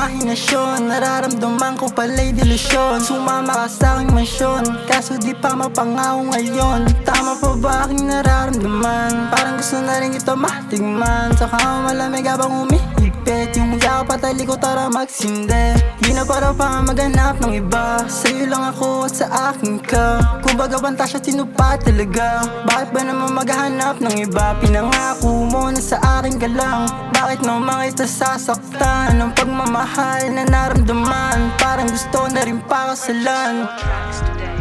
imahinasyon, nararamdaman ko pala'y delusyon. Sumama ka sa aking mansyon, kaso di pa mapangako ngayon. Tama pa ba aking nararamdaman? Parang gusto na rin ito matigman. Saka malamig habang umihigpit, yung yakap at talikod tara magsindi. Di na para pa maghanap ng iba, sa'yo lang ako at sa akin ka. Kumbaga pantasya tinupad talaga, bakit ba naman maghanap ng iba? Pinangako mo na sa akin ka lang, bakit naman kita sasaktan? Ang pagmamahal na naramdaman, parang gusto na rin pakasalan.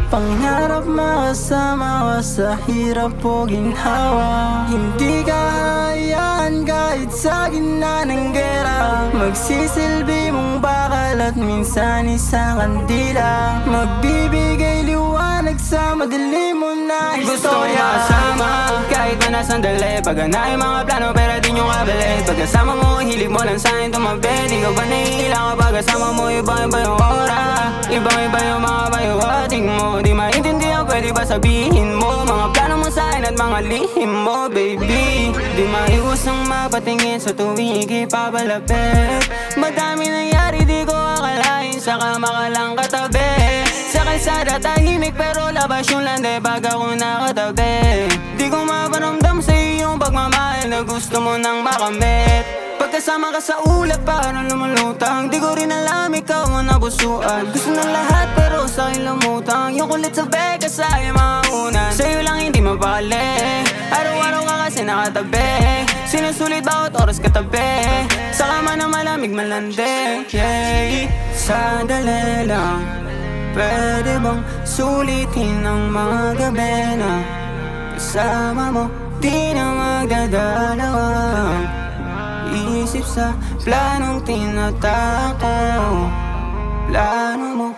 Pangarap makasama ka sa hirap o ginhawa, hindi ka hayaan kahit sa gitna ng gera. Magsisilbi mong bakal at minsan isang kandila, magbibigay liwanag sa madilim mo na istorya. Gusto ko makasama kahit pa nasandali, paghanay mga plano pero di nyo kabalik. Pagkasama mo, hilig mo lang sa'kin tumabi. Di ka ba naiilang kapag kasama mo? Ibang-iba yung aura, ibang-iba yung mga bayawating mo. Di maintindihan, pwede ba sabihin mo mga plano mo sa'kin at mga lihim mo, baby? Di maiusang mapatingin sa tuwing ikipapalapit. Madami nangyari, di ko akalain, saka ka lang katabi. Sa kalsada tahimik pero labas yung lande pag ako nakatabi. Di ko maparamdam sa iyong pagmamahal na gusto mo nang makamit. Pagkasama ka sa ulap parang lumulutang, di ko rin alam ikaw ang napusuan. Gusto ng lahat pero sa'kin lumutang, yung kulit sa beka sa'yo maunan. Sa'yo lang hindi mapakali, araw-araw ka kasi nakatabi. Sinusulit bawat oras katabi, sa kama na malamig malandi, yeah. Sandali lang, pwede bang sulitin ang mga gabi na kasama mo? Di na magdadalawang isip sa planong tinatako. Plano mo,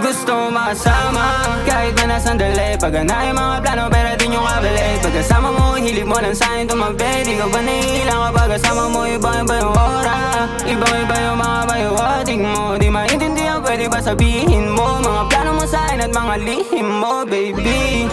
gusto mo makasama kahit pa nasandali, paghanay mga plano pero di nyo kabalik. Pagkasama mo, hilig mo lang sa'kin tumabi. Di ka ba naiilang kapag kasama mo? Ibang-iba yung aura, ibang-iba yung mga bayawating mo. Di maintindihan, pwede ba sabihin mo mga plano mo sa'kin at mga lihim mo, baby?